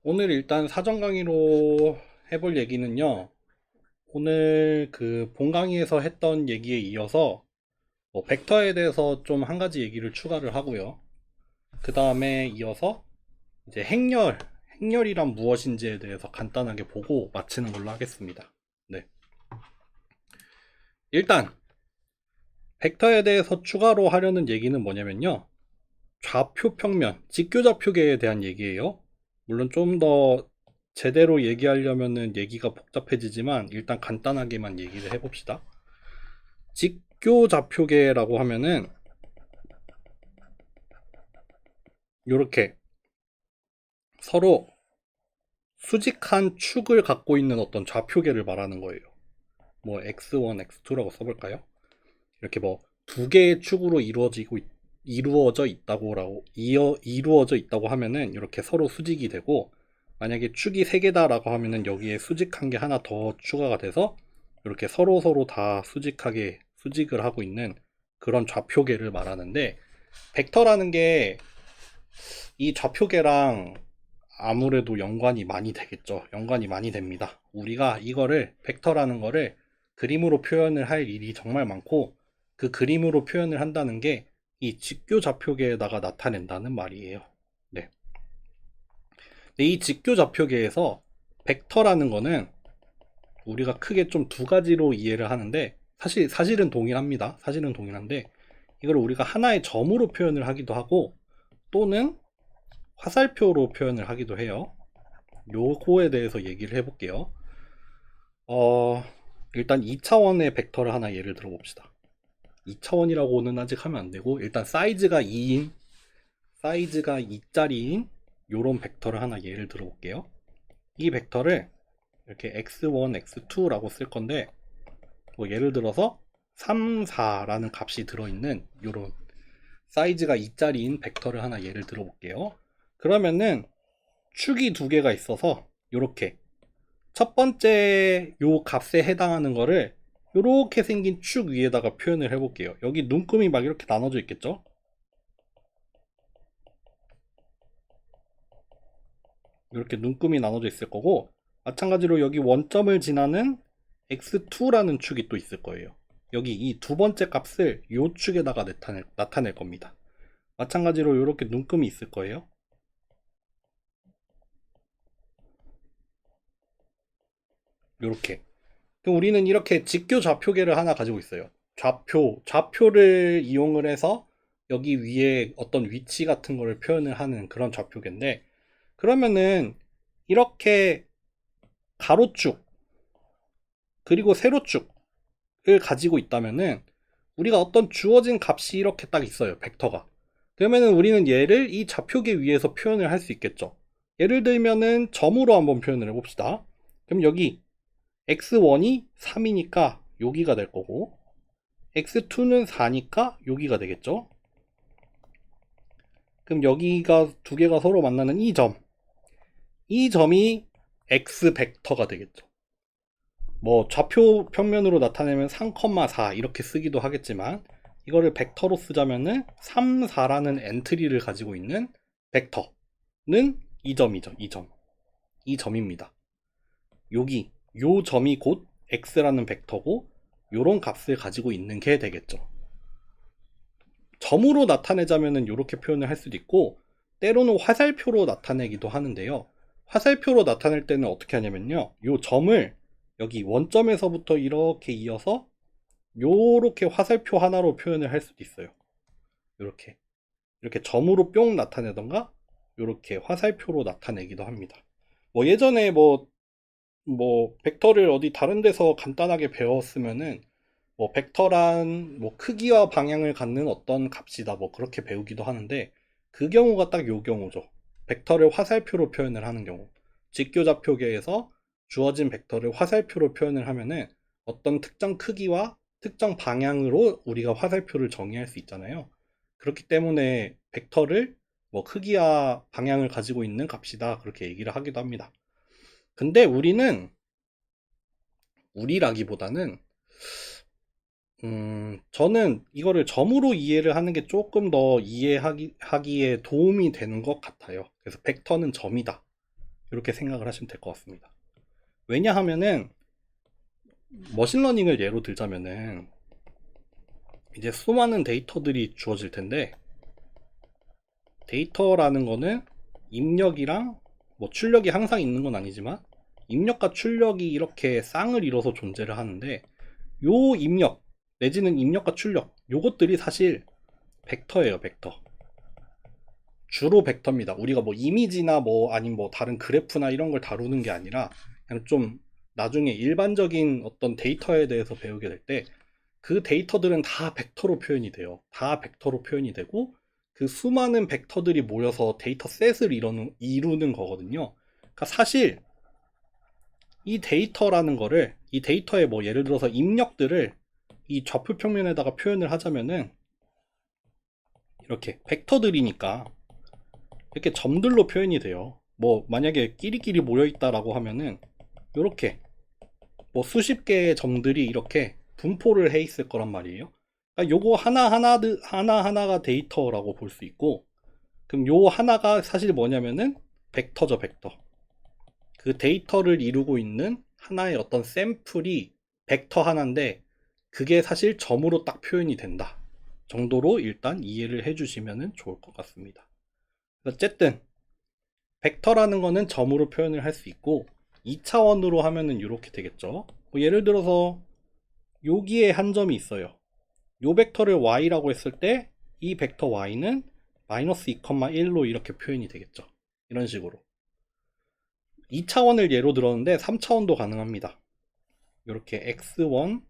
오늘 일단 사전 강의로 해볼 얘기는요. 오늘 그 본 강의에서 했던 얘기에 이어서 벡터에 대해서 좀 한 가지 얘기를 추가를 하고요. 그 다음에 이어서 이제 행렬이란 무엇인지에 대해서 간단하게 보고 마치는 걸로 하겠습니다. 네. 일단 벡터에 대해서 추가로 하려는 얘기는 뭐냐면요. 좌표 평면, 직교좌표계에 대한 얘기예요. 물론 좀 더 제대로 얘기하려면은 얘기가 복잡해지지만 일단 간단하게만 얘기를 해봅시다. 직교좌표계라고 하면은 이렇게 서로 수직한 축을 갖고 있는 어떤 좌표계를 말하는 거예요. 뭐 x1, x2라고 써볼까요? 이렇게 뭐 두 개의 축으로 이루어져 있다고 하면은 이렇게 서로 수직이 되고, 만약에 축이 세 개다라고 하면은 여기에 수직한 게 하나 더 추가가 돼서 이렇게 서로 다 수직을 하고 있는 그런 좌표계를 말하는데, 벡터라는 게 이 좌표계랑 아무래도 연관이 많이 되겠죠. 연관이 많이 됩니다. 우리가 이거를 벡터라는 거를 그림으로 표현을 할 일이 정말 많고, 그 그림으로 표현을 한다는 게 이 직교좌표계에다가 나타낸다는 말이에요. 네. 근데 이 직교좌표계에서 벡터라는 거는 우리가 크게 좀 두 가지로 이해를 하는데, 사실은 동일합니다. 사실은 동일한데, 이걸 우리가 하나의 점으로 표현을 하기도 하고 또는 화살표로 표현을 하기도 해요. 요거에 대해서 얘기를 해볼게요. 어, 일단 2차원의 벡터를 하나 예를 들어 봅시다. 2차원이라고는 아직 하면 안 되고, 일단 사이즈가 2짜리인 요런 벡터를 하나 예를 들어 볼게요. 이 벡터를 이렇게 x1, x2라고 쓸 건데, 뭐 예를 들어서 3, 4라는 값이 들어있는 요런 사이즈가 2짜리인 벡터를 하나 예를 들어 볼게요. 그러면은 축이 두 개가 있어서 요렇게 첫 번째 요 값에 해당하는 거를 요렇게 생긴 축 위에다가 표현을 해볼게요. 여기 눈금이 막 이렇게 나눠져 있겠죠? 이렇게 눈금이 나눠져 있을 거고, 마찬가지로 여기 원점을 지나는 x2라는 축이 또 있을 거예요. 여기 이 두 번째 값을 요 축에다가 나타낼 겁니다. 마찬가지로 이렇게 눈금이 있을 거예요. 이렇게. 그럼 우리는 이렇게 직교 좌표계를 하나 가지고 있어요. 좌표를 이용을 해서 여기 위에 어떤 위치 같은 거를 표현을 하는 그런 좌표계인데, 그러면은 이렇게 가로축 그리고 세로축을 가지고 있다면은 우리가 어떤 주어진 값이 이렇게 딱 있어요. 벡터가. 그러면은 우리는 얘를 이 좌표계 위에서 표현을 할 수 있겠죠. 예를 들면은 점으로 한번 표현을 해봅시다. 그럼 여기 x1이 3이니까 여기가 될 거고, x2는 4니까 여기가 되겠죠. 그럼 여기가 두 개가 서로 만나는 이 점이 x 벡터가 되겠죠. 뭐 좌표 평면으로 나타내면 3,4 이렇게 쓰기도 하겠지만, 이거를 벡터로 쓰자면은 3, 4라는 엔트리를 가지고 있는 벡터는 이 점이죠. 이 점입니다. 요 점이 곧 x라는 벡터고, 요런 값을 가지고 있는 게 되겠죠. 점으로 나타내자면은 이렇게 표현을 할 수도 있고, 때로는 화살표로 나타내기도 하는데요. 화살표로 나타낼 때는 어떻게 하냐면요, 요 점을 여기 원점에서부터 이렇게 이어서 요렇게 화살표 하나로 표현을 할 수도 있어요. 이렇게 점으로 뿅 나타내던가 요렇게 화살표로 나타내기도 합니다. 뭐 예전에 뭐 벡터를 어디 다른 데서 간단하게 배웠으면은, 뭐 벡터란 뭐 크기와 방향을 갖는 어떤 값이다 뭐 그렇게 배우기도 하는데, 그 경우가 딱 요 경우죠. 벡터를 화살표로 표현을 하는 경우. 직교좌표계에서 주어진 벡터를 화살표로 표현을 하면은 어떤 특정 크기와 특정 방향으로 우리가 화살표를 정의할 수 있잖아요. 그렇기 때문에 벡터를 뭐 크기와 방향을 가지고 있는 값이다 그렇게 얘기를 하기도 합니다. 근데 우리라기보다는 저는 이거를 점으로 이해를 하는 게 조금 더 이해하기에 도움이 되는 것 같아요. 그래서 벡터는 점이다. 이렇게 생각을 하시면 될 것 같습니다. 왜냐하면은 머신러닝을 예로 들자면은 이제 수많은 데이터들이 주어질 텐데, 데이터라는 거는 입력이랑 뭐 출력이 항상 있는 건 아니지만 입력과 출력이 이렇게 쌍을 이뤄서 존재를 하는데, 요 입력 내지는 입력과 출력, 요것들이 사실 벡터예요. 벡터. 주로 벡터입니다. 우리가 뭐 이미지나 뭐 아니면 뭐 다른 그래프나 이런 걸 다루는 게 아니라 그냥 좀 나중에 일반적인 어떤 데이터에 대해서 배우게 될 때 그 데이터들은 다 벡터로 표현이 돼요. 다 벡터로 표현이 되고 그 수많은 벡터들이 모여서 데이터 셋을 이루는 거거든요. 그러니까 사실 이 데이터라는 거를, 이 데이터의 뭐 예를 들어서 입력들을 이 좌표 평면에다가 표현을 하자면은 이렇게 벡터들이니까 이렇게 점들로 표현이 돼요. 뭐 만약에 끼리끼리 모여 있다라고 하면은 이렇게 뭐 수십 개의 점들이 이렇게 분포를 해 있을 거란 말이에요. 그러니까 요거 하나하나가 데이터라고 볼 수 있고, 그럼 요 하나가 사실 뭐냐면은 벡터죠. 벡터. 그 데이터를 이루고 있는 하나의 어떤 샘플이 벡터 하나인데, 그게 사실 점으로 딱 표현이 된다 정도로 일단 이해를 해주시면 좋을 것 같습니다. 어쨌든 벡터라는 거는 점으로 표현을 할 수 있고, 2차원으로 하면은 이렇게 되겠죠. 뭐 예를 들어서 여기에 한 점이 있어요. 요 벡터를 y라고 했을 때 이 벡터 y는 마이너스 2,1로 이렇게 표현이 되겠죠. 이런 식으로 2차원을 예로 들었는데 3차원도 가능합니다. 이렇게 x1,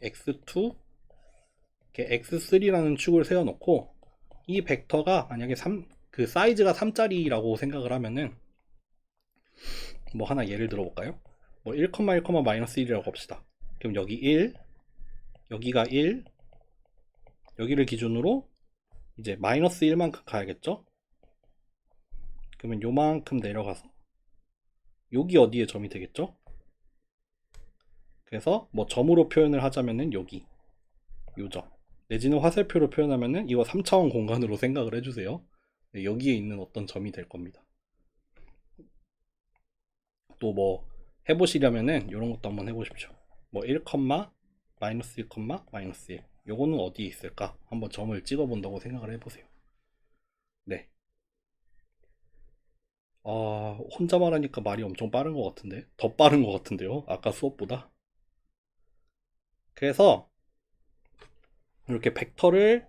x2, 이렇게 x3라는 축을 세워놓고 이 벡터가 만약에 그 사이즈가 3짜리라고 생각을 하면은 뭐 하나 예를 들어볼까요? 뭐 1, 1, 마이너스 1이라고 합시다. 그럼 여기 1, 여기가 1, 여기를 기준으로 이제 마이너스 1만큼 가야겠죠? 그러면 요만큼 내려가서 여기 어디에 점이 되겠죠? 그래서 뭐 점으로 표현을 하자면은 여기 요점, 내지는 화살표로 표현하면은 이거 3차원 공간으로 생각을 해주세요. 여기에 있는 어떤 점이 될 겁니다. 또 뭐 해보시려면은 이런 것도 한번 해보십시오. 뭐 1, 마이너스 1, 마이너스 1, 요거는 어디에 있을까? 한번 점을 찍어 본다고 생각을 해보세요. 네. 혼자 말하니까 말이 엄청 빠른 것 같은데, 더 빠른 것 같은데요, 아까 수업보다. 그래서 이렇게 벡터를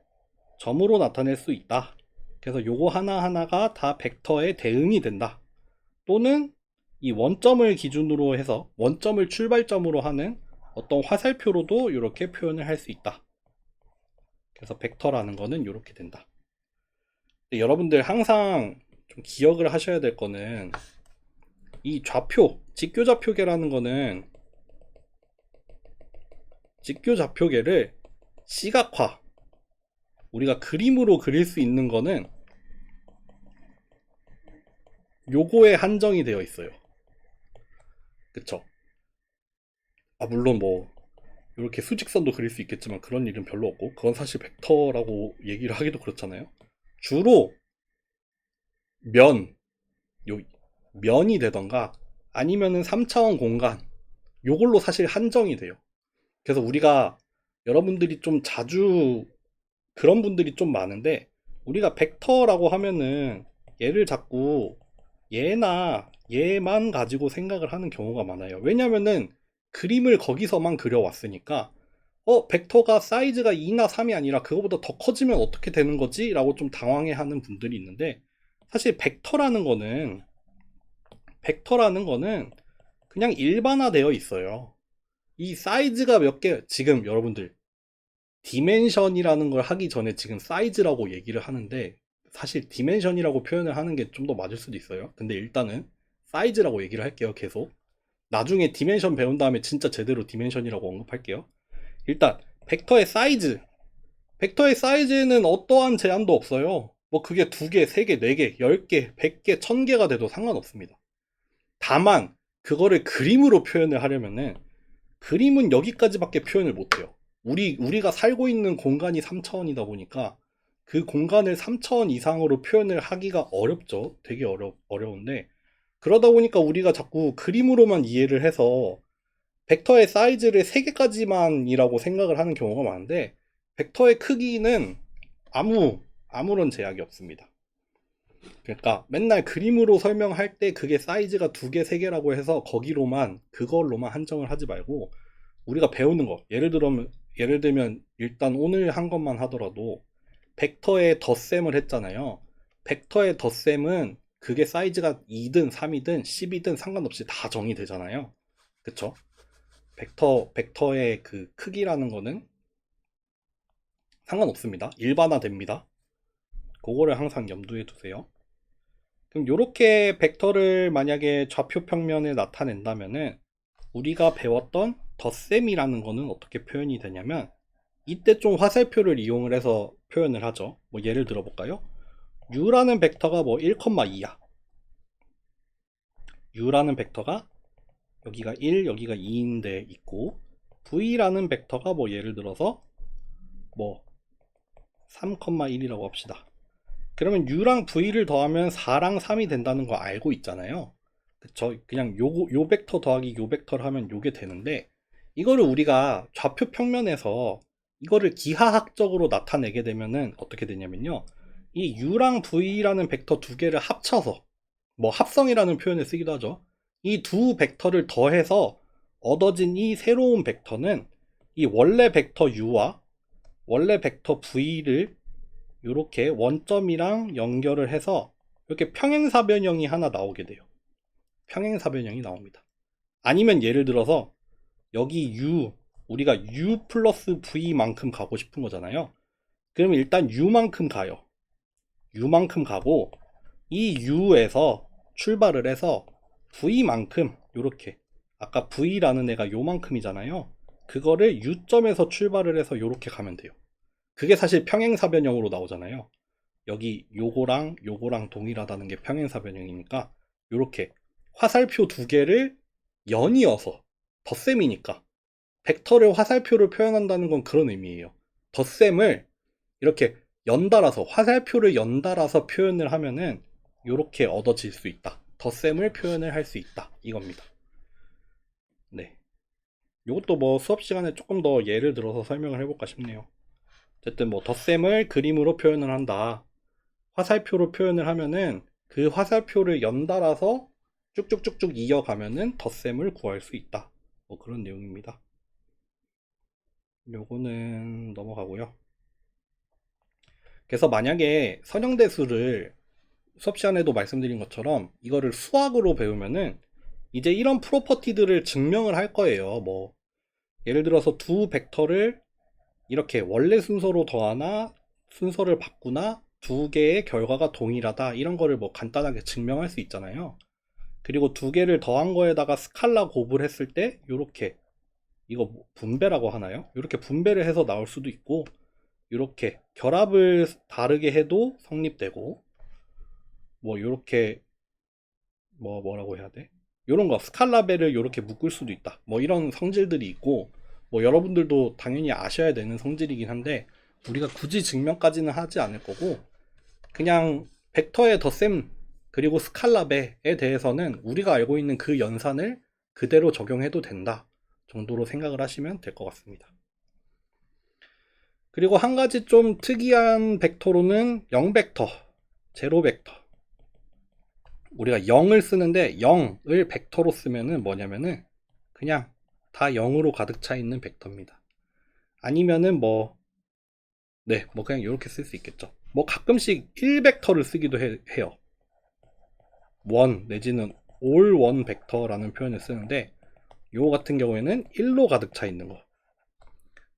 점으로 나타낼 수 있다. 그래서 요거 하나하나가 다 벡터의 대응이 된다. 또는 이 원점을 기준으로 해서 원점을 출발점으로 하는 어떤 화살표로도 이렇게 표현을 할 수 있다. 그래서 벡터라는 거는 이렇게 된다. 여러분들 항상 좀 기억을 하셔야 될 거는 이 좌표, 직교좌표계라는 거는 직교좌표계를 시각화, 우리가 그림으로 그릴 수 있는 거는 요거에 한정이 되어 있어요. 그쵸? 물론 뭐 이렇게 수직선도 그릴 수 있겠지만 그런 일은 별로 없고, 그건 사실 벡터라고 얘기를 하기도 그렇잖아요. 주로 면, 요 면이 되던가 아니면은 3차원 공간, 요걸로 사실 한정이 돼요. 그래서 우리가, 여러분들이 좀 자주 그런 분들이 좀 많은데, 우리가 벡터라고 하면은 얘를 자꾸 얘나 얘만 가지고 생각을 하는 경우가 많아요. 왜냐면은 그림을 거기서만 그려왔으니까 벡터가 사이즈가 2나 3이 아니라 그거보다 더 커지면 어떻게 되는 거지? 라고 좀 당황해하는 분들이 있는데, 사실 벡터라는 거는 그냥 일반화되어 있어요. 이 사이즈가 몇 개, 지금 여러분들 디멘션이라는 걸 하기 전에 지금 사이즈라고 얘기를 하는데, 사실 디멘션이라고 표현을 하는 게 좀 더 맞을 수도 있어요. 근데 일단은 사이즈라고 얘기를 할게요. 계속 나중에 디멘션 배운 다음에 진짜 제대로 디멘션이라고 언급할게요. 일단 벡터의 사이즈는 어떠한 제한도 없어요. 뭐 그게 2개, 3개, 4개, 10개, 100개, 1000개가 돼도 상관없습니다. 다만 그거를 그림으로 표현을 하려면은 그림은 여기까지밖에 표현을 못해요. 우리가 살고 있는 공간이 3차원이다 보니까 그 공간을 3차원 이상으로 표현을 하기가 어렵죠. 되게 어려운데, 그러다 보니까 우리가 자꾸 그림으로만 이해를 해서 벡터의 사이즈를 3개까지만이라고 생각을 하는 경우가 많은데, 벡터의 크기는 아무런 제약이 없습니다. 그러니까 맨날 그림으로 설명할 때 그게 사이즈가 2개, 3개라고 해서 그걸로만 한정을 하지 말고, 우리가 배우는 거, 예를 들면 일단 오늘 한 것만 하더라도 벡터의 덧셈을 했잖아요. 벡터의 덧셈은 그게 사이즈가 2든 3이든 10이든 상관없이 다 정의되잖아요. 그쵸? 벡터의 그 크기라는 거는 상관없습니다. 일반화됩니다. 그거를 항상 염두에 두세요. 그럼 이렇게 벡터를 만약에 좌표 평면에 나타낸다면은 우리가 배웠던 덧셈이라는 거는 어떻게 표현이 되냐면, 이때 좀 화살표를 이용을 해서 표현을 하죠. 뭐 예를 들어 볼까요? u라는 벡터가 뭐 1,2야. u라는 벡터가 여기가 1, 여기가 2인데 있고, v라는 벡터가 뭐 예를 들어서 뭐 3,1이라고 합시다. 그러면 u랑 v를 더하면 4랑 3이 된다는 거 알고 있잖아요. 그쵸? 그냥 요 벡터 더하기 요 벡터를 하면 요게 되는데, 이거를 우리가 좌표 평면에서 이거를 기하학적으로 나타내게 되면은 어떻게 되냐면요. 이 u랑 v라는 벡터 두 개를 합쳐서, 뭐 합성이라는 표현을 쓰기도 하죠. 이 두 벡터를 더해서 얻어진 이 새로운 벡터는 이 원래 벡터 u와 원래 벡터 v를 이렇게 원점이랑 연결을 해서 이렇게 평행사변형이 하나 나오게 돼요. 평행사변형이 나옵니다. 아니면 예를 들어서 여기 우리가 u 플러스 v만큼 가고 싶은 거잖아요. 그러면 일단 u만큼 가요. u만큼 가고, 이 u에서 출발을 해서 v만큼, 이렇게 아까 v라는 애가 요만큼이잖아요. 그거를 u점에서 출발을 해서 이렇게 가면 돼요. 그게 사실 평행사변형으로 나오잖아요. 여기 요거랑 동일하다는 게 평행사변형이니까, 이렇게 화살표 두 개를 연이어서, 덧셈이니까 벡터를 화살표를 표현한다는 건 그런 의미예요. 덧셈을 이렇게 연달아서, 화살표를 연달아서 표현을 하면은 이렇게 얻어질 수 있다. 덧셈을 표현을 할 수 있다. 이겁니다. 네. 이것도 뭐 수업 시간에 조금 더 예를 들어서 설명을 해볼까 싶네요. 어쨌든 뭐 덧셈을 그림으로 표현을 한다. 화살표로 표현을 하면은 그 화살표를 연달아서 쭉쭉쭉쭉 이어가면은 덧셈을 구할 수 있다. 뭐 그런 내용입니다. 요거는 넘어가고요. 그래서 만약에 선형대수를 수업 시간에도 말씀드린 것처럼 이거를 수학으로 배우면은 이제 이런 프로퍼티들을 증명을 할 거예요. 뭐 예를 들어서 두 벡터를 이렇게 원래 순서로 더하나 순서를 바꾸나 두 개의 결과가 동일하다, 이런 거를 뭐 간단하게 증명할 수 있잖아요. 그리고 두 개를 더한 거에다가 스칼라 곱을 했을 때 이렇게, 이거 뭐 분배라고 하나요? 이렇게 분배를 해서 나올 수도 있고, 이렇게 결합을 다르게 해도 성립되고, 뭐 이렇게 뭐라고 해야 돼? 이런 거 스칼라벨을 이렇게 묶을 수도 있다. 뭐 이런 성질들이 있고, 뭐 여러분들도 당연히 아셔야 되는 성질이긴 한데 우리가 굳이 증명까지는 하지 않을 거고, 그냥 벡터의 덧셈 그리고 스칼라벨에 대해서는 우리가 알고 있는 그 연산을 그대로 적용해도 된다 정도로 생각을 하시면 될 것 같습니다. 그리고 한 가지 좀 특이한 벡터로는 0벡터, 제로 벡터. 우리가 0을 쓰는데 0을 벡터로 쓰면은 뭐냐면은 그냥 다 0으로 가득 차 있는 벡터입니다. 아니면은 뭐 그냥 이렇게 쓸 수 있겠죠. 뭐 가끔씩 1벡터를 쓰기도 해요. 원 내지는 올 원 벡터라는 표현을 쓰는데, 요 같은 경우에는 1로 가득 차 있는 거.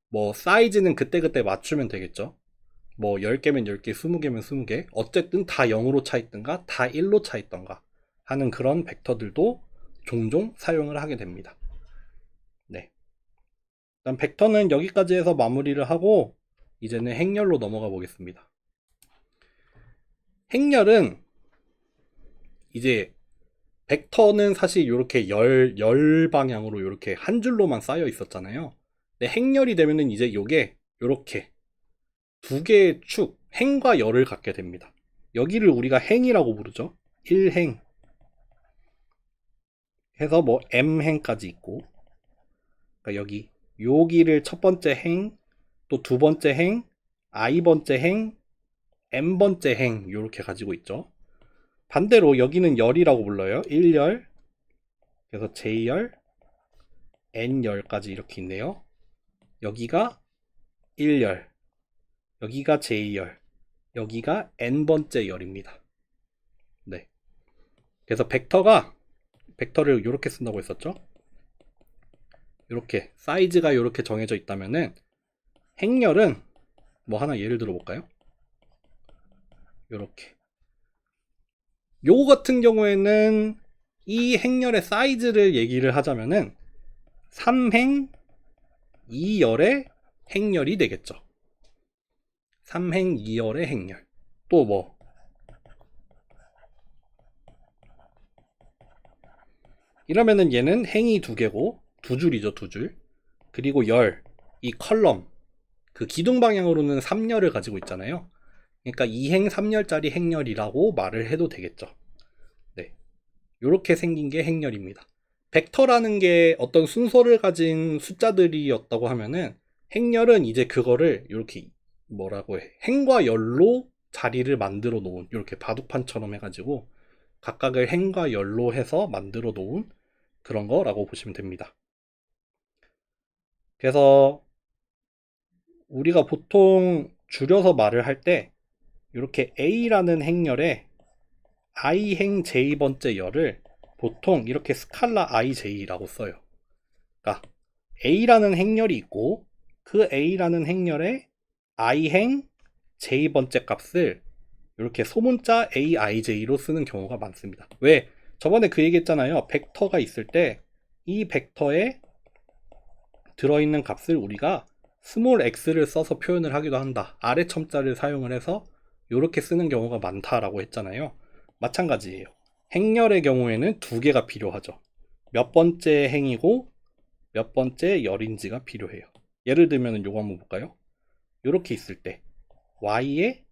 뭐 사이즈는 그때그때 맞추면 되겠죠. 뭐 10개면 10개, 20개면 20개, 어쨌든 다 0으로 차 있든가 다 1로 차 있던가 하는 그런 벡터들도 종종 사용을 하게 됩니다. 네. 일단 벡터는 여기까지 해서 마무리를 하고 이제는 행렬로 넘어가 보겠습니다. 행렬은 이제 벡터는 사실 이렇게 열 방향으로 이렇게 한 줄로만 쌓여 있었잖아요. 근데 행렬이 되면은 이제 요게 이렇게 두 개의 축, 행과 열을 갖게 됩니다. 여기를 우리가 행이라고 부르죠. 1행, 해서 뭐 m행까지 있고, 그러니까 여기를 첫 번째 행, 또 두 번째 행, i번째 행, n번째 행 이렇게 가지고 있죠. 반대로 여기는 열이라고 불러요. 1열, 그래서 j열, n열까지 이렇게 있네요. 여기가 1열, 여기가 j열, 여기가 n번째 열입니다. 네. 그래서 벡터를 이렇게 쓴다고 했었죠. 이렇게 사이즈가 이렇게 정해져 있다면은 행렬은 뭐 하나 예를 들어 볼까요? 이렇게 요거 같은 경우에는 이 행렬의 사이즈를 얘기를 하자면은 3행 2열의 행렬이 되겠죠. 3행 2열의 행렬. 또 뭐 이러면은 얘는 행이 두 개고 두 줄이죠, 두 줄. 그리고 열, 이 컬럼, 그 기둥 방향으로는 3열을 가지고 있잖아요. 그러니까 2행 3열짜리 행렬이라고 말을 해도 되겠죠. 네. 요렇게 생긴 게 행렬입니다. 벡터라는 게 어떤 순서를 가진 숫자들이었다고 하면은 행렬은 이제 그거를 이렇게 뭐라고 해? 행과 열로 자리를 만들어 놓은 이렇게 바둑판처럼 해가지고 각각을 행과 열로 해서 만들어 놓은 그런 거라고 보시면 됩니다. 그래서 우리가 보통 줄여서 말을 할 때 이렇게 A라는 행렬에 i행 j번째 열을 보통 이렇게 스칼라 ij라고 써요. 그러니까 A라는 행렬이 있고 그 A라는 행렬에 i행 j번째 값을 이렇게 소문자 aij로 쓰는 경우가 많습니다. 왜? 저번에 그 얘기 했잖아요. 벡터가 있을 때 이 벡터에 들어있는 값을 우리가 스몰 x를 써서 표현을 하기도 한다. 아래 첨자를 사용을 해서 이렇게 쓰는 경우가 많다라고 했잖아요. 마찬가지예요. 행렬의 경우에는 두 개가 필요하죠. 몇 번째 행이고 몇 번째 열인지가 필요해요. 예를 들면 요거 한번 볼까요? 이렇게 있을 때 y에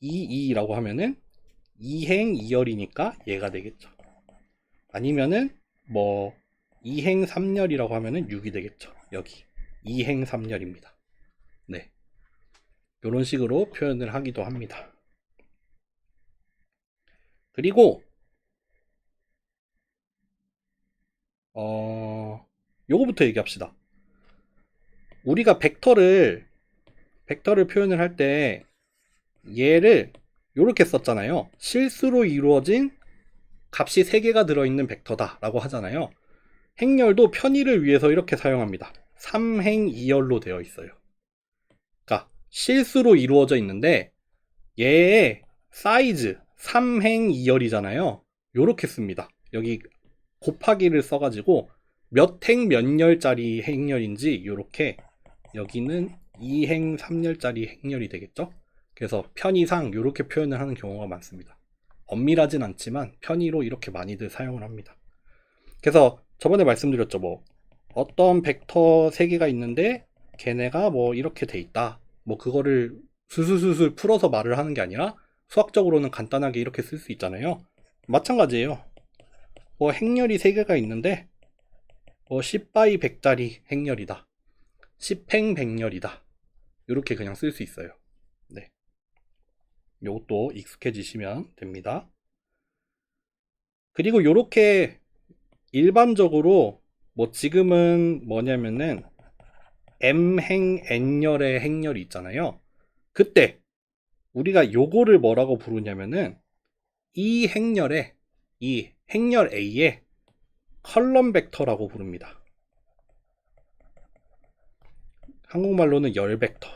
22라고 하면은 2행 2열이니까 얘가 되겠죠. 아니면은 뭐 2행 3열이라고 하면은 6이 되겠죠. 여기 2행 3열입니다. 네. 이런 식으로 표현을 하기도 합니다. 그리고 요거부터 얘기합시다. 우리가 벡터를 표현을 할 때 얘를 이렇게 썼잖아요. 실수로 이루어진 값이 3개가 들어있는 벡터다 라고 하잖아요. 행렬도 편의를 위해서 이렇게 사용합니다. 3행 2열로 되어 있어요. 그러니까 실수로 이루어져 있는데 얘의 사이즈 3행 2열이잖아요. 요렇게 씁니다. 여기 곱하기를 써가지고 몇 행 몇 열짜리 행렬인지 요렇게 여기는 2행 3열짜리 행렬이 되겠죠. 그래서 편의상 이렇게 표현을 하는 경우가 많습니다. 엄밀하진 않지만 편의로 이렇게 많이들 사용을 합니다. 그래서 저번에 말씀드렸죠. 뭐 어떤 벡터 3개가 있는데 걔네가 뭐 이렇게 돼 있다. 뭐 그거를 술술술술 풀어서 말을 하는 게 아니라 수학적으로는 간단하게 이렇게 쓸 수 있잖아요. 마찬가지예요. 뭐 행렬이 3개가 있는데 뭐 10바이 100짜리 행렬이다. 10행 100열이다. 이렇게 그냥 쓸 수 있어요. 네. 요것도 익숙해지시면 됩니다. 그리고 요렇게 일반적으로 뭐 지금은 뭐냐면은 m행 n열의 행렬이 있잖아요. 그때 우리가 요거를 뭐라고 부르냐면은 이 행렬 A의 컬럼 벡터라고 부릅니다. 한국말로는 열 벡터.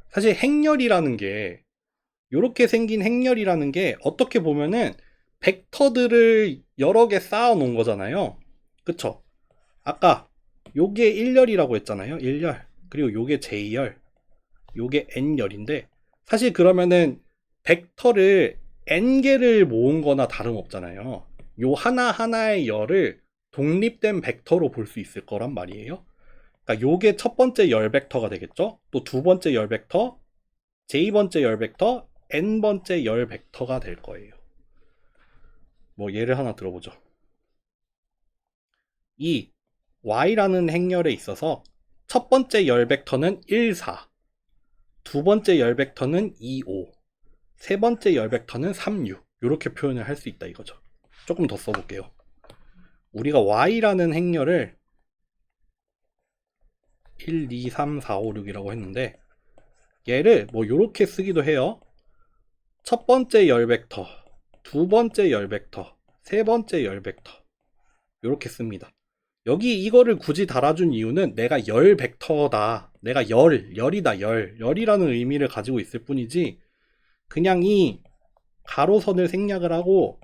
사실 행렬이라는 게 요렇게 생긴 행렬이라는 게 어떻게 보면은 벡터들을 여러 개 쌓아 놓은 거잖아요. 그쵸? 아까 요게 1열이라고 했잖아요. 1열. 그리고 요게 J열. 요게 N열인데 사실 그러면은 벡터를 N개를 모은 거나 다름없잖아요. 요 하나하나의 열을 독립된 벡터로 볼 수 있을 거란 말이에요. 그러니까 요게 첫 번째 열 벡터가 되겠죠. 또 두 번째 열 벡터, J번째 열 벡터, N번째 열 벡터가 될 거예요. 뭐 예를 하나 들어보죠. 이 y라는 행렬에 있어서 첫 번째 열 벡터는 1, 4, 두 번째 열 벡터는 2, 5, 세 번째 열 벡터는 3, 6 이렇게 표현을 할 수 있다 이거죠. 조금 더 써볼게요. 우리가 y라는 행렬을 1, 2, 3, 4, 5, 6이라고 했는데 얘를 뭐 이렇게 쓰기도 해요. 첫 번째 열 벡터, 두 번째 열 벡터, 세 번째 열 벡터 이렇게 씁니다. 여기 이거를 굳이 달아준 이유는 내가 열 벡터다, 내가 열이다, 열이라는 의미를 가지고 있을 뿐이지 그냥 이 가로선을 생략을 하고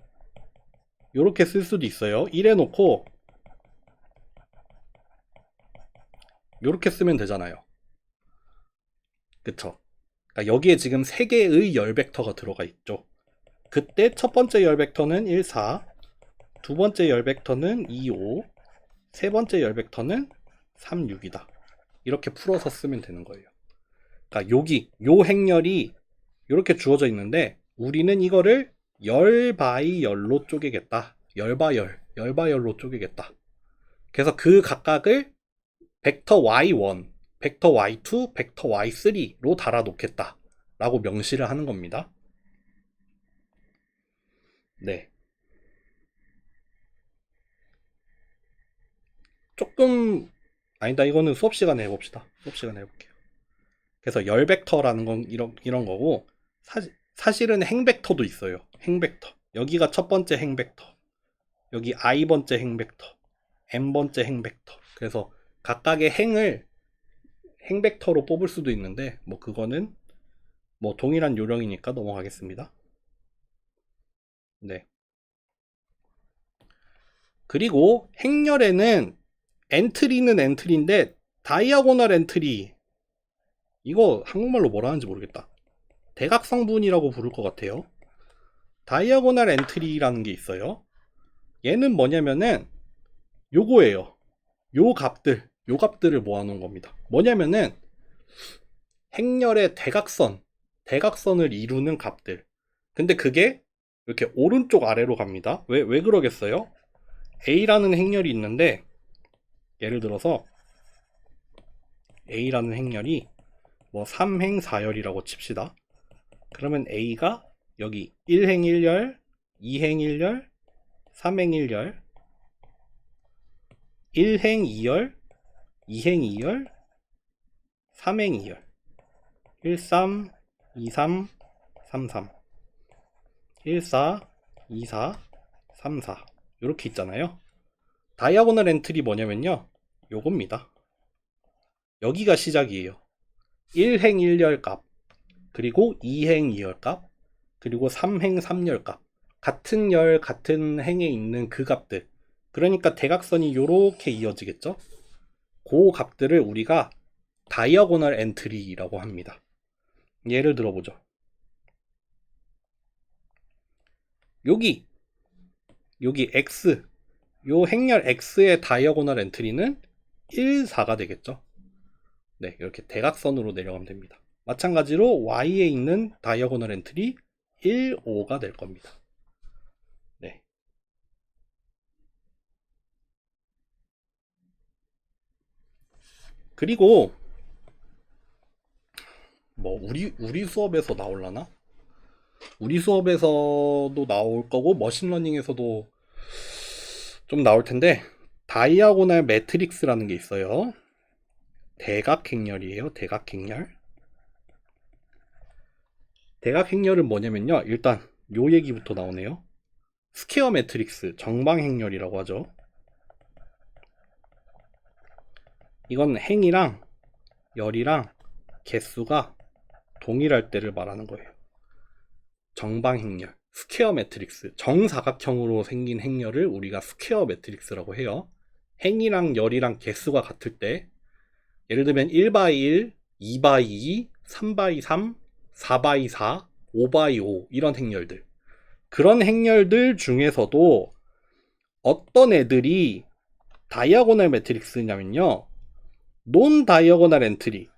이렇게 쓸 수도 있어요. 이래 놓고 이렇게 쓰면 되잖아요. 그쵸? 그러니까 여기에 지금 3개의 열 벡터가 들어가 있죠. 그때 첫 번째 열 벡터는 1, 4, 두 번째 열 벡터는 2, 5, 세 번째 열 벡터는 3, 6이다. 이렇게 풀어서 쓰면 되는 거예요. 그러니까 여기 요 행렬이 이렇게 주어져 있는데 우리는 이거를 열 바이 열로 쪼개겠다. 열 바 열로 쪼개겠다. 그래서 그 각각을 벡터 y1, 벡터 y2, 벡터 y3로 달아 놓겠다 라고 명시를 하는 겁니다. 네. 조금 아니다. 이거는 수업 시간에 해봅시다. 수업 시간에 해볼게요. 그래서 열 벡터라는 건 이런 거고 사실은 행 벡터도 있어요. 행 벡터. 여기가 첫 번째 행 벡터. 여기 i 번째 행 벡터. n 번째 행 벡터. 그래서 각각의 행을 행 벡터로 뽑을 수도 있는데 뭐 그거는 뭐 동일한 요령이니까 넘어가겠습니다. 네. 그리고 행렬에는 엔트리는 엔트리인데 다이아고널 엔트리 이거 한국말로 뭐라 하는지 모르겠다. 대각성분이라고 부를 것 같아요. 다이아고널 엔트리라는 게 있어요. 얘는 뭐냐면은 요거예요. 요 값들을 모아놓은 겁니다. 뭐냐면은 행렬의 대각선을 이루는 값들. 근데 그게 이렇게 오른쪽 아래로 갑니다. 왜 그러겠어요? A라는 행렬이 있는데 예를 들어서 A라는 행렬이 뭐 3행 4열이라고 칩시다. 그러면 A가 여기 1행 1열, 2행 1열, 3행 1열, 1행 2열, 2행 2열, 3행 2열, 13, 23, 33, 14, 24, 34 이렇게 있잖아요. 다이아고널 엔트리 뭐냐면요. 요겁니다. 여기가 시작이에요. 1행 1열 값, 그리고 2행 2열 값, 그리고 3행 3열 값. 같은 열, 같은 행에 있는 그 값들. 그러니까 대각선이 요렇게 이어지겠죠? 그 값들을 우리가 다이아고널 엔트리라고 합니다. 예를 들어보죠. 여기 X, 요 행렬 X의 다이아고널 엔트리는 1, 4가 되겠죠? 네, 이렇게 대각선으로 내려가면 됩니다. 마찬가지로 Y에 있는 다이아고널 엔트리 1, 5가 될 겁니다. 네. 그리고 뭐 우리 수업에서 나올라나? 우리 수업에서도 나올 거고 머신러닝에서도 좀 나올 텐데 다이아고널 매트릭스라는 게 있어요. 대각행렬이에요. 대각행렬. 대각행렬은 뭐냐면요. 일단 요 얘기부터 나오네요. 스퀘어 매트릭스, 정방행렬이라고 하죠. 이건 행이랑 열이랑 개수가 동일할 때를 말하는 거예요. 정방행렬, 스퀘어 매트릭스, 정사각형으로 생긴 행렬을 우리가 스퀘어 매트릭스라고 해요. 행이랑 열이랑 개수가 같을 때 예를 들면 1x1, 2x2, 3x3, 4x4, 5x5 이런 행렬들. 그런 행렬들 중에서도 어떤 애들이 다이아고널 매트릭스냐면요. 논 다이아고널 엔트리.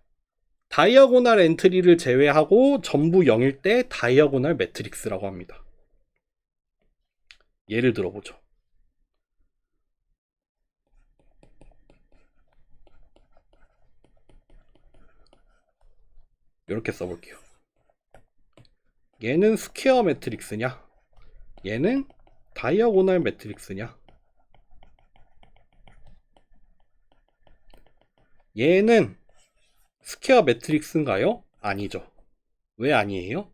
다이아고널 엔트리를 제외하고 전부 0일 때 다이아고널 매트릭스라고 합니다. 예를 들어보죠. 이렇게 써볼게요. 얘는 스퀘어 매트릭스냐? 얘는 다이아고널 매트릭스냐? 얘는 스퀘어 매트릭스인가요? 아니죠. 왜 아니에요?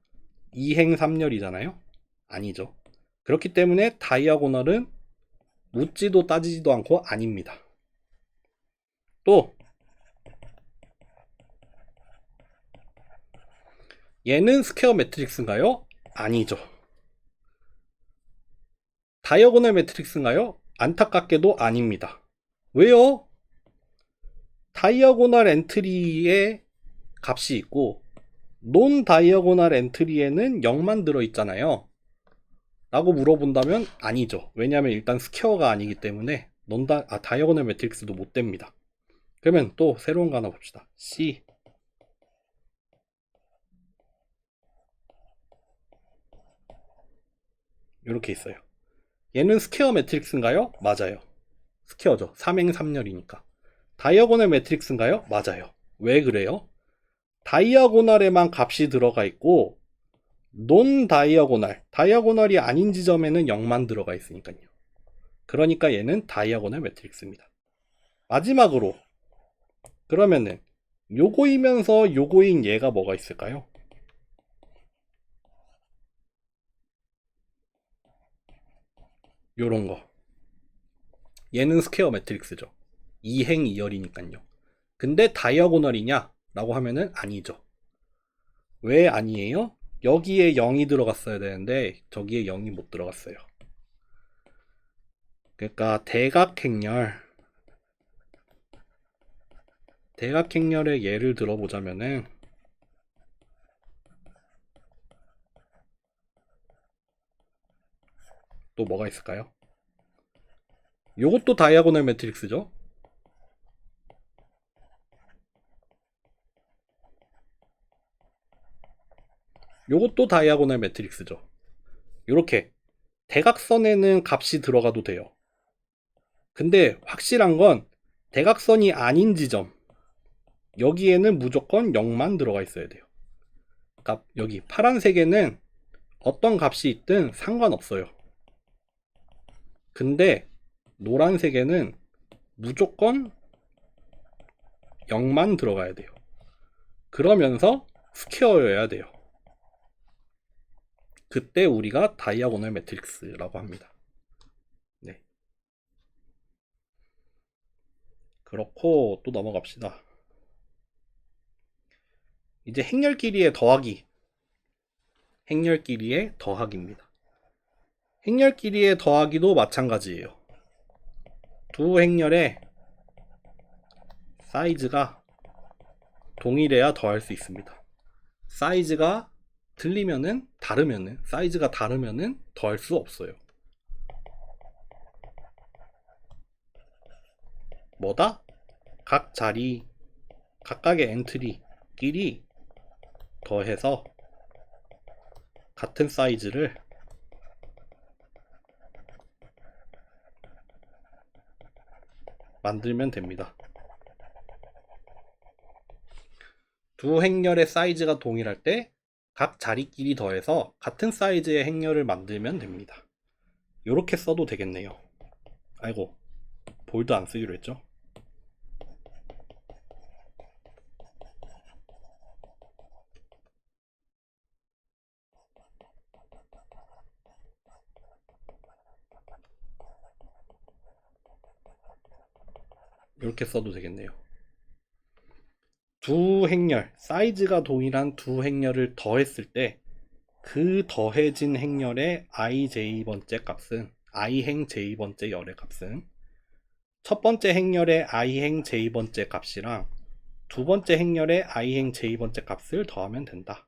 2행 3열이잖아요? 아니죠. 그렇기 때문에 다이아고널은 묻지도 따지지도 않고 아닙니다. 또 얘는 스퀘어 매트릭스인가요? 아니죠. 다이아고널 매트릭스인가요? 안타깝게도 아닙니다. 왜요? 다이아고널 엔트리에 값이 있고 논 다이아고널 엔트리에는 0만 들어있잖아요. 라고 물어본다면 아니죠. 왜냐하면 일단 스퀘어가 아니기 때문에 다이아고널 매트릭스도 못 됩니다. 그러면 또 새로운 거 하나 봅시다. C 이렇게 있어요. 얘는 스퀘어 매트릭스인가요? 맞아요. 스퀘어죠. 3행 3열이니까. 다이아고널 매트릭스인가요? 맞아요. 왜 그래요? 다이아고널에만 값이 들어가 있고 논 다이아고널이 아닌 지점에는 0만 들어가 있으니까요. 그러니까 얘는 다이아고널 매트릭스입니다. 마지막으로 그러면은 요거이면서 요거인 얘가 뭐가 있을까요? 요런 거. 얘는 스퀘어 매트릭스죠. 2행 2열이니까요. 근데 다이아고널이냐? 라고 하면은 아니죠. 왜 아니에요? 여기에 0이 들어갔어야 되는데 저기에 0이 못 들어갔어요. 그러니까 대각행렬의 예를 들어보자면은 또 뭐가 있을까요? 요것도 다이아고널 매트릭스죠. 요것도 다이아고널 매트릭스죠. 요렇게 대각선에는 값이 들어가도 돼요. 근데 확실한 건 대각선이 아닌 지점 여기에는 무조건 0만 들어가 있어야 돼요. 그러니까 여기 파란색에는 어떤 값이 있든 상관없어요. 근데 노란색에는 무조건 0만 들어가야 돼요. 그러면서 스퀘어여야 돼요. 그때 우리가 다이아고널 매트릭스라고 합니다. 네. 그렇고 또 넘어갑시다. 이제 행렬끼리의 더하기입니다. 행렬끼리의 더하기도 마찬가지예요. 두 행렬의 사이즈가 동일해야 더할 수 있습니다. 사이즈가 사이즈가 다르면은 더할 수 없어요. 뭐다? 각각의 엔트리끼리 더해서 같은 사이즈를 만들면 됩니다. 두 행렬의 사이즈가 동일할 때 각 자리끼리 더해서 같은 사이즈의 행렬을 만들면 됩니다. 이렇게 써도 되겠네요. 아이고, 볼드 안 쓰기로 했죠? 이렇게 써도 되겠네요. 두 행렬, 사이즈가 동일한 두 행렬을 더했을 때 그 더해진 행렬의 ij번째 값은 i행 j번째 열의 값은 첫 번째 행렬의 i행 j번째 값이랑 두 번째 행렬의 i행 j번째 값을 더하면 된다.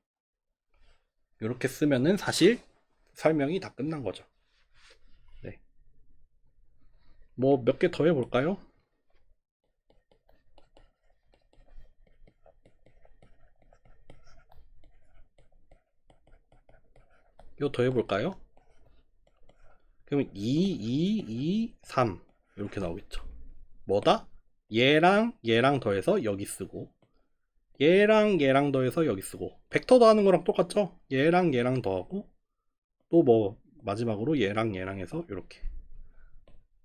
이렇게 쓰면은 사실 설명이 다 끝난 거죠. 네. 뭐 몇 개 더 해볼까요? 이거 더 해볼까요? 그러면 3 이렇게 나오겠죠. 뭐다? 얘랑 더해서 여기 쓰고 얘랑 얘랑 더해서 여기 쓰고, 벡터 더하는 거랑 똑같죠? 얘랑 얘랑 더하고, 또 뭐 마지막으로 얘랑 얘랑 해서 이렇게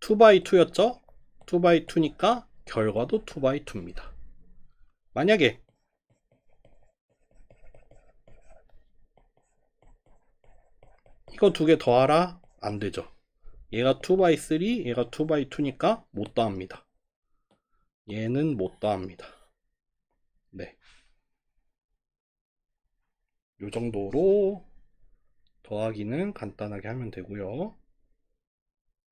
2x2였죠? 2x2니까 결과도 2x2입니다. 만약에 이거 두 개 더하라? 안 되죠. 얘가 2x3, 얘가 2x2니까 못 더합니다. 얘는 못 더합니다. 네. 요 정도로 더하기는 간단하게 하면 되고요.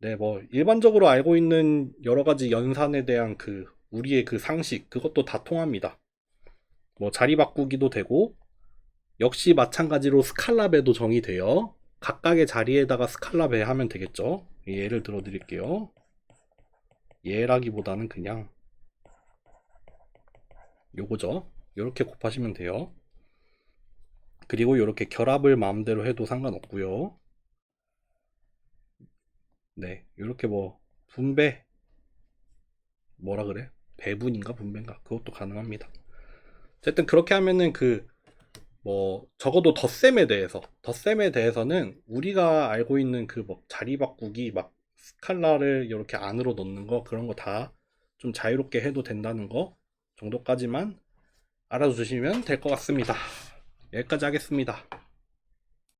네, 뭐 일반적으로 알고 있는 여러 가지 연산에 대한 우리의 그 상식, 그것도 다 통합니다. 뭐 자리 바꾸기도 되고, 역시 마찬가지로 스칼라 배도 정의돼요. 각각의 자리에다가 스칼라 배 하면 되겠죠. 예를 들어 드릴게요. 예라기보다는 그냥 요거죠. 이렇게 곱하시면 돼요. 그리고 이렇게 결합을 마음대로 해도 상관없고요. 네, 이렇게 뭐 분배, 뭐라 그래? 배분인가 분배인가, 그것도 가능합니다. 어쨌든 그렇게 하면은 뭐 적어도 덧셈에 대해서는 우리가 알고 있는 뭐 자리 바꾸기, 막 스칼라를 이렇게 안으로 넣는 거, 그런 거 다 좀 자유롭게 해도 된다는 거 정도까지만 알아두시면 될 것 같습니다. 여기까지 하겠습니다.